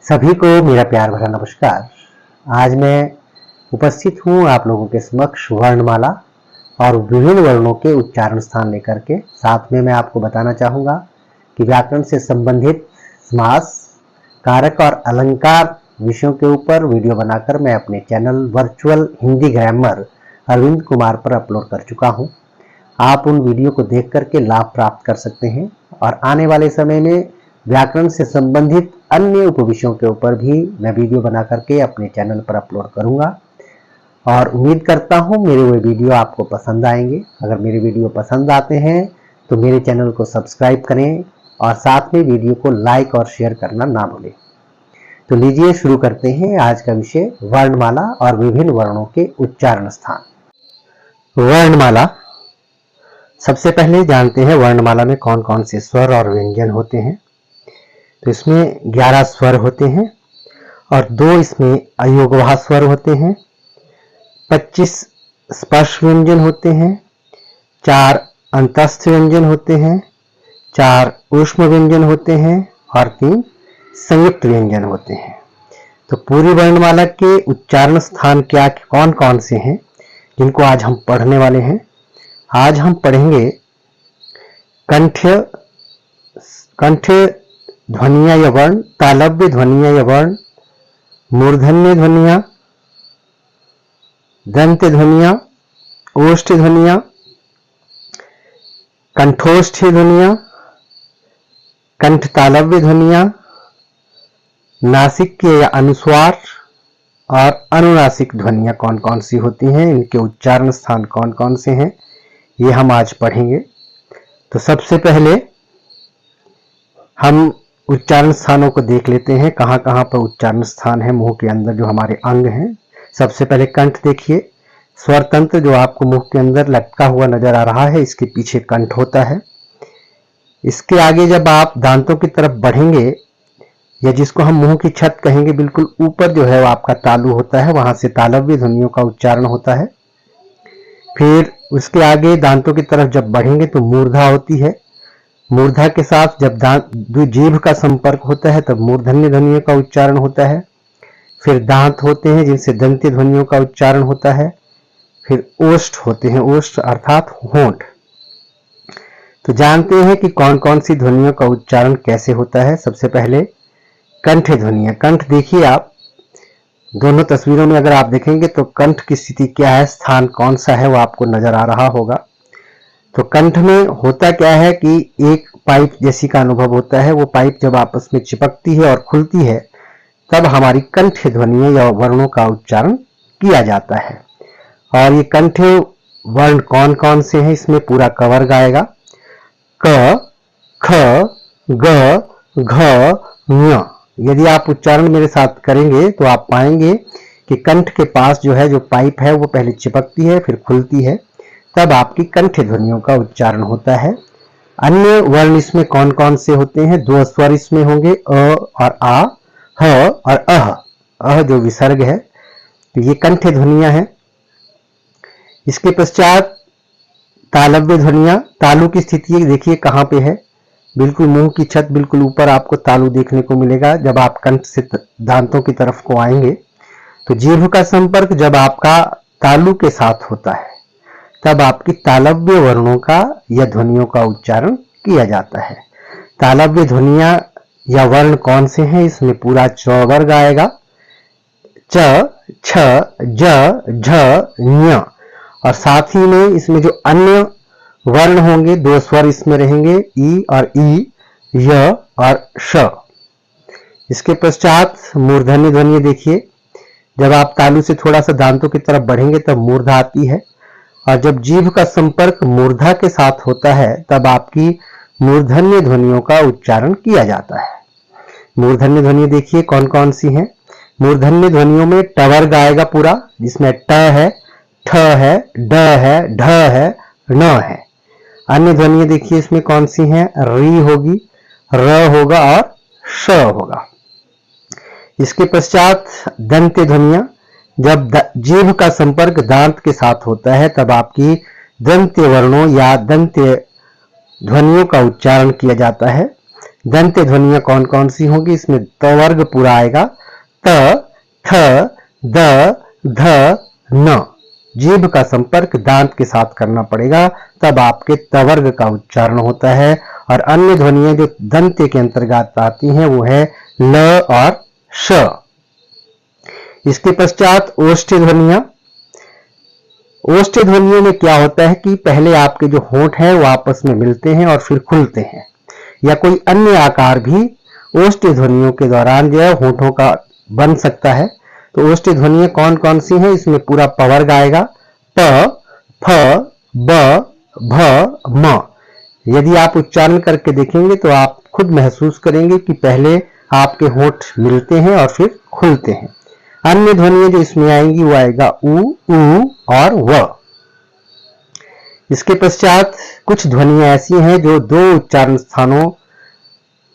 सभी को मेरा प्यार भरा नमस्कार। आज मैं उपस्थित हूँ आप लोगों के समक्ष वर्णमाला और विभिन्न वर्णों के उच्चारण स्थान लेकर के। साथ में मैं आपको बताना चाहूँगा कि व्याकरण से संबंधित समास, कारक और अलंकार विषयों के ऊपर वीडियो बनाकर मैं अपने channel virtual Hindi grammar Arvind Kumar पर अपलोड कर चुका हूँ। आप उन वीडियो को देख करके लाभ प्राप्त कर सकते हैं और आने वाले समय में व्याकरण से संबंधित अन्य उपविषयों के ऊपर भी मैं वीडियो बना करके अपने चैनल पर अपलोड करूंगा और उम्मीद करता हूं मेरे वो वीडियो आपको पसंद आएंगे। अगर मेरे वीडियो पसंद आते हैं तो मेरे चैनल को सब्सक्राइब करें और साथ में वीडियो को लाइक और शेयर करना ना भूलें। तो लीजिए शुरू करते हैं आज का विषय, वर्णमाला और विभिन्न वर्णों के उच्चारण स्थान। वर्णमाला, सबसे पहले जानते हैं वर्णमाला में कौन कौन से स्वर और व्यंजन होते हैं। तो इसमें 11 स्वर होते हैं और 2 इसमें अयोगवाह स्वर होते हैं, 25 स्पर्श व्यंजन होते हैं, 4 अंतस्थ व्यंजन होते हैं, 4 ऊष्म व्यंजन होते हैं और 3 संयुक्त व्यंजन होते हैं। तो पूरी वर्णमाला के उच्चारण स्थान क्या कौन कौन से हैं जिनको आज हम पढ़ने वाले हैं। आज हम पढ़ेंगे कंठ ध्वनियां या वर्ण, तालव्य ध्वनियां या वर्ण, मूर्धन्य ध्वनियां, दंत ध्वनियां, ओष्ठ ध्वनियां, कंठोष्ठ ध्वनियां, कंठ तालव्य ध्वनियां, नासिक या अनुस्वार और अनुनासिक ध्वनियां कौन कौन सी होती हैं, इनके उच्चारण स्थान कौन कौन से हैं, ये हम आज पढ़ेंगे। तो सबसे पहले हम उच्चारण स्थानों को देख लेते हैं, कहां कहां पर उच्चारण स्थान है मुंह के अंदर जो हमारे अंग हैं। सबसे पहले कंठ देखिए, स्वर तंत्र जो आपको मुंह के अंदर लटका हुआ नजर आ रहा है, इसके पीछे कंठ होता है। इसके आगे जब आप दांतों की तरफ बढ़ेंगे या जिसको हम मुंह की छत कहेंगे, बिल्कुल ऊपर जो है वो आपका तालु होता है, वहां से तालव्य ध्वनियों का उच्चारण होता है। फिर उसके आगे दांतों की तरफ जब बढ़ेंगे तो मूर्धा होती है। मूर्धा के साथ जब जीभ का संपर्क होता है तब मूर्धन्य ध्वनियों का उच्चारण होता है। फिर दांत होते हैं जिनसे दंत्य ध्वनियों का उच्चारण होता है। फिर ओष्ठ होते हैं, ओष्ठ अर्थात होंठ। तो जानते हैं कि कौन कौन सी ध्वनियों का उच्चारण कैसे होता है। सबसे पहले कंठ ध्वनियां। कंठ देखिए आप दोनों तस्वीरों में अगर आप देखेंगे तो कंठ की स्थिति क्या है, स्थान कौन सा है वो आपको नजर आ रहा होगा। तो कंठ में होता क्या है कि एक पाइप जैसी का अनुभव होता है। वो पाइप जब आपस में चिपकती है और खुलती है तब हमारी कंठ ध्वनियों या वर्णों का उच्चारण किया जाता है। और ये कंठ वर्ण कौन कौन से हैं इसमें पूरा कवर गाएगा। क, ख, ग, घ, ञ। यदि आप उच्चारण मेरे साथ करेंगे तो आप पाएंगे कि कंठ के पास जो है जो पाइप है वो पहले चिपकती है फिर खुलती है, तब आपकी कंठ ध्वनियों का उच्चारण होता है। अन्य वर्ण इसमें कौन कौन से होते हैं, 2 स्वर इसमें होंगे, अ और आ, ह और अह जो विसर्ग है, तो ये कंठ ध्वनियां हैं। इसके पश्चात तालव्य ध्वनियां। तालु की स्थिति देखिए कहां पे है, बिल्कुल मुंह की छत बिल्कुल ऊपर आपको तालु देखने को मिलेगा। जब आप कंठ से दांतों की तरफ को आएंगे तो जीभ का संपर्क जब आपका तालु के साथ होता है तब आपकी तालव्य वर्णों का या ध्वनियों का उच्चारण किया जाता है। तालव्य ध्वनियां या वर्ण कौन से हैं इसमें पूरा च वर्ग आएगा, च, छ, ज, झ, ञ। और साथ ही में इसमें जो अन्य वर्ण होंगे 2 स्वर इसमें रहेंगे, ई और ई, य और श। इसके पश्चात मूर्धन्य ध्वनि देखिए, जब आप तालु से थोड़ा सा दांतों की तरफ बढ़ेंगे तब मूर्धा आती है और जब जीभ का संपर्क मूर्धा के साथ होता है तब आपकी मूर्धन्य ध्वनियों का उच्चारण किया जाता है। मूर्धन्य ध्वनि देखिए कौन कौन सी हैं। मूर्धन्य ध्वनियों में ट वर्ग आएगा पूरा, जिसमें ट है, ठ है, ड है, ढ है, न है। अन्य ध्वनियां देखिए इसमें कौन सी हैं, री होगी, र होगा और श होगा। इसके पश्चात दंत्य ध्वनियां। जब जीभ का संपर्क दांत के साथ होता है तब आपकी दंत्य वर्णों या दंत्य ध्वनियों का उच्चारण किया जाता है। दंत्य ध्वनियां कौन कौन सी होंगी, इसमें त वर्ग पूरा आएगा, त, थ, द, ध, न। जीभ का संपर्क दांत के साथ करना पड़ेगा, तब आपके त वर्ग का उच्चारण होता है। और अन्य ध्वनियां जो दंत्य के अंतर्गत आती हैं वो है ल और श। इसके पश्चात ओष्ठ्य ध्वनियां। ओष्ठ्य ध्वनियों में क्या होता है कि पहले आपके जो होंठ हैं वो आपस में मिलते हैं और फिर खुलते हैं, या कोई अन्य आकार भी ओष्ठ्य ध्वनियों के दौरान जो है होंठों का बन सकता है। तो ओष्ठ्य ध्वनियां कौन कौन सी हैं, इसमें पूरा प वर्ग आएगा, प, फ, ब, भ, म। यदि आप उच्चारण करके देखेंगे तो आप खुद महसूस करेंगे कि पहले आपके होंठ मिलते हैं और फिर खुलते हैं। अन्य ध्वनियां जो इसमें आएंगी वो आएगा उ और व। इसके पश्चात कुछ ध्वनियां ऐसी हैं जो दो उच्चारण स्थानों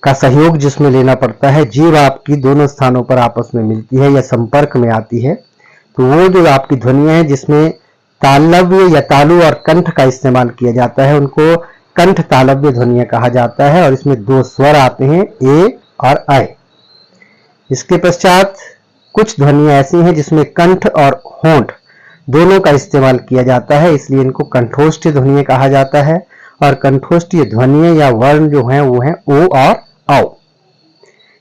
का सहयोग जिसमें लेना पड़ता है, जीभ आपकी दोनों स्थानों पर आपस में मिलती है या संपर्क में आती है, तो वो जो आपकी ध्वनियां हैं जिसमें तालव्य या तालु और कंठ का इस्तेमाल किया जाता है उनको कंठ तालव्य ध्वनियां कहा जाता है, और इसमें दो स्वर आते हैं, ए और ऐ। इसके पश्चात कुछ ध्वनियां ऐसी हैं जिसमें कंठ और होंठ दोनों का इस्तेमाल किया जाता है, इसलिए इनको कंठोष्ठ्य ध्वनियां कहा जाता है। और कंठोष्ठ्य ध्वनियां या वर्ण जो हैं वो हैं ओ और औ।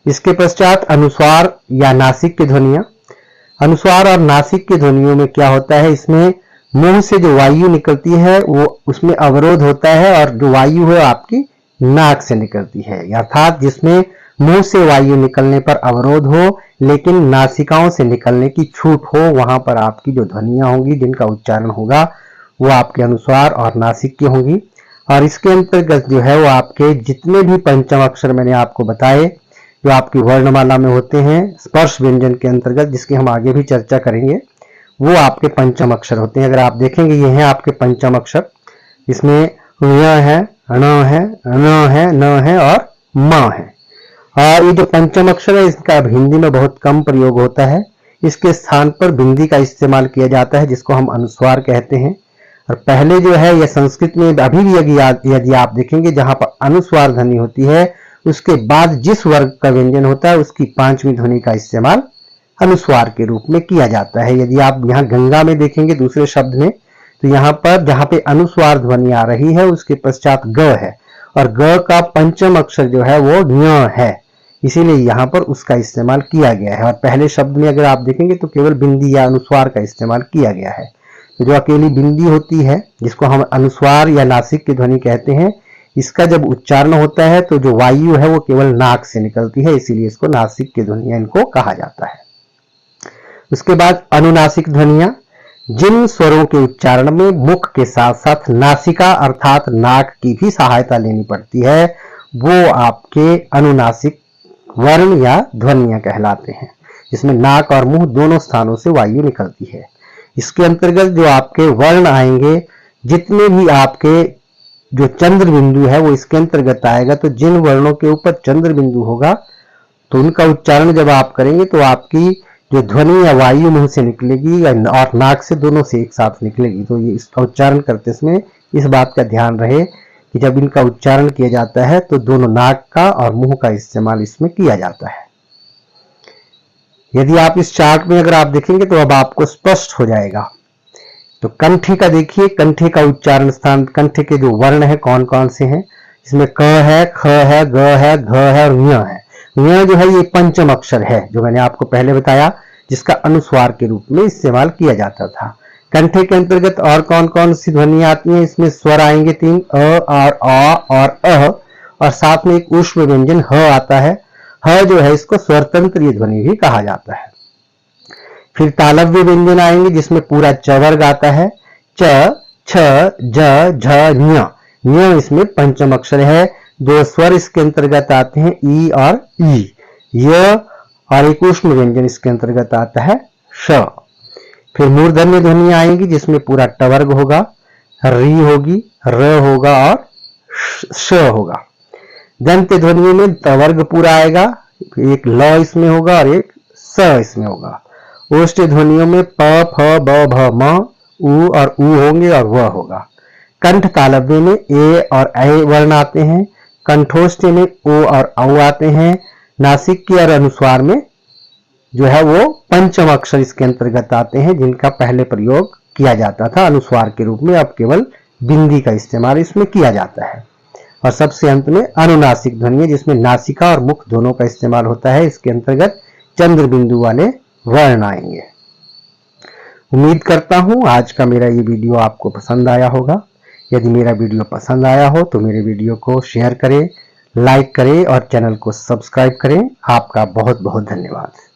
इसके पश्चात अनुस्वार या नासिक की ध्वनियां। अनुस्वार और नासिक की ध्वनियों में क्या होता है, इसमें मुंह से जो वायु निकलती है वो उसमें अवरोध होता है, और जो वायु है आपकी नाक से निकलती है, अर्थात जिसमें मुंह से वायु निकलने पर अवरोध हो लेकिन नासिकाओं से निकलने की छूट हो, वहां पर आपकी जो ध्वनियां होंगी जिनका उच्चारण होगा वो आपके अनुस्वार और नासिक की होंगी। और इसके अंतर्गत जो है वो आपके जितने भी पंचम अक्षर मैंने आपको बताए जो आपकी वर्णमाला में होते हैं स्पर्श व्यंजन के अंतर्गत, जिसकी हम आगे भी चर्चा करेंगे, वो आपके पंचम अक्षर होते हैं। अगर आप देखेंगे ये हैं आपके पंचम अक्षर, इसमें य है, ण है, न है, न है और म है। और ये जो पंचम अक्षर है इसका अब हिंदी में बहुत कम प्रयोग होता है, इसके स्थान पर बिंदी का इस्तेमाल किया जाता है जिसको हम अनुस्वार कहते हैं। और पहले जो है यह संस्कृत में अभी भी यदि आप देखेंगे जहां पर अनुस्वार ध्वनि होती है उसके बाद जिस वर्ग का व्यंजन होता है उसकी पांचवी ध्वनि का इस्तेमाल अनुस्वार के रूप में किया जाता है। यदि आप यहाँ गंगा में देखेंगे दूसरे शब्द में, तो यहाँ पर जहां पे अनुस्वार ध्वनि आ रही है उसके पश्चात ग है, और ग का पंचम अक्षर जो है वो ञ है, इसीलिए यहाँ पर उसका इस्तेमाल किया गया है। और पहले शब्द में अगर आप देखेंगे तो केवल बिंदी या अनुस्वार का इस्तेमाल किया गया है। तो जो अकेली बिंदी होती है जिसको हम अनुस्वार या नासिक की ध्वनि कहते हैं, इसका जब उच्चारण होता है तो जो वायु है वो केवल नाक से निकलती है, इसीलिए इसको नासिक की ध्वनियां इनको कहा जाता है। उसके बाद अनुनासिक ध्वनियां, जिन स्वरों के उच्चारण में मुख के साथ साथ नासिका अर्थात नाक की भी सहायता लेनी पड़ती है वो आपके अनुनासिक वर्ण या ध्वनियां कहलाते हैं, जिसमें नाक और मुंह दोनों स्थानों से वायु निकलती है। इसके अंतर्गत जो आपके वर्ण आएंगे, जितने भी आपके जो चंद्र बिंदु है वो इसके अंतर्गत आएगा। तो जिन वर्णों के ऊपर चंद्र बिंदु होगा तो उनका उच्चारण जब आप करेंगे तो आपकी जो ध्वनि या वायु मुंह से निकलेगी और नाक से दोनों से एक साथ निकलेगी। तो ये इसका उच्चारण करते समय इस बात का ध्यान रहे कि जब इनका उच्चारण किया जाता है तो दोनों नाक का और मुंह का इस्तेमाल इसमें किया जाता है। यदि आप इस चार्ट में अगर आप देखेंगे तो अब आपको स्पष्ट हो जाएगा। तो कंठे का देखिए, कंठे का उच्चारण स्थान, कंठे के जो वर्ण है कौन कौन से हैं, इसमें क है, ख है, ग है, घ है और ञ है। ञ जो है ये पंचम अक्षर है जो मैंने आपको पहले बताया, जिसका अनुस्वार के रूप में इस्तेमाल किया जाता था। कंठे के अंतर्गत और कौन कौन सी ध्वनि आती हैं, इसमें स्वर आएंगे 3, अ और आ और अ, और साथ में एक ऊष्म व्यंजन ह आता है। ह जो है इसको स्वरतंत्र ध्वनि भी कहा जाता है। फिर तालव्य व्यंजन आएंगे जिसमें पूरा च वर्ग आता है, च, छ, ज, झ, ञ। ञ इसमें पंचम अक्षर है। दो स्वर इसके अंतर्गत आते हैं, ई और ई। य और एक ऊष्म व्यंजन इसके अंतर्गत आता है, श। फिर मूर्धन्य ध्वनि आएंगी जिसमें पूरा ट वर्ग होगा, री होगी, र होगा और श होगा। दंत्य ध्वनियों में त वर्ग पूरा आएगा, एक ल इसमें होगा और एक स इसमें होगा। ओष्ठ्य ध्वनियों में प, फ, ब, भ, म, उ और उ होंगे और व होगा। कंठ तालव्य में ए और ऐ वर्ण आते हैं। कंठोष्ठ में ओ और औ आते हैं। नासिक के और अनुस्वार में जो है वो पंचम अक्षर इसके अंतर्गत आते हैं, जिनका पहले प्रयोग किया जाता था अनुस्वार के रूप में, अब केवल बिंदी का इस्तेमाल इसमें किया जाता है। और सबसे अंत में अनुनासिक ध्वनि है, जिसमें नासिका और मुख दोनों का इस्तेमाल होता है। इसके अंतर्गत चंद्र बिंदु वाले वर्ण आएंगे। उम्मीद करता हूं आज का मेरा ये वीडियो आपको पसंद आया होगा। यदि मेरा वीडियो पसंद आया हो तो मेरे वीडियो को शेयर करें, लाइक करें और चैनल को सब्सक्राइब करें। आपका बहुत बहुत धन्यवाद।